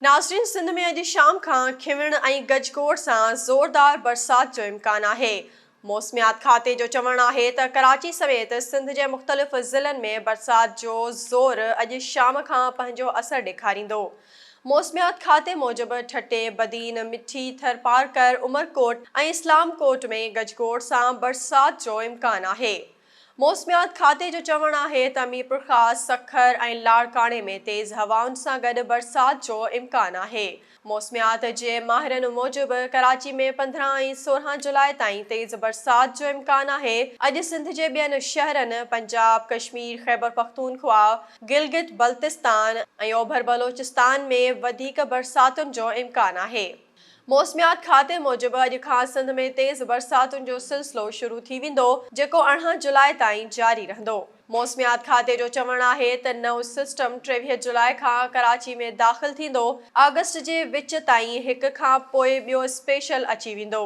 नाज़रीन, सिंध में अॼु शाम खां खिवण ऐं गजगोड़ सां ज़ोरदार बरसात जो इम्कान आहे। मौसमियात खाते जो चवणु आहे त कराची समेत सिंध जे मुख़्तलिफ़ ज़िलनि में बरसात जो ज़ोर अॼु शाम खां पंहिंजो असरु ॾेखारींदो। मौसमियात खाते मूजिबि ठटे, बदीन, मिठी, थरपारकर, उमरकोट ऐं इस्लामकोट में गजगोड़ सां बरसात जो इम्कान आहे। मौसमियात खाते जो चवणु आहे त मीरपुर ख़ास, सखर ऐं लाड़काणे में तेज़ हवाउनि सां गॾु बरसात जो इम्कान आहे। मौसमियात जे माहिरनि मूजिबि कराची में 15 ऐं 16 जुलाई ताईं तेज़ बरसात जो इम्कान आहे। अॼु सिंध जे ॿियनि शहरनि पंजाब, कश्मीर, ख़ैबर पख्तूनख्वा, गिलगित बल्तिस्तान ऐं ओभर बलोचिस्तान में वधीक बरसातुनि जो इम्कान आहे। मौसमियात खाते मूजिबि अॼु खां सिंध में तेज़ बरसातुनि जो सिलसिलो शुरू थी वेंदो, जेको 18 जुलाई ताईं जारी रहंदो। मौसमियात खाते जो चवणु आहे त नओं सिस्टम 23 जुलाई खां कराची में दाख़िल थींदो। अगस्त जे विच ताईं हिक खां पोइ ॿियो स्पेशल अची वेंदो।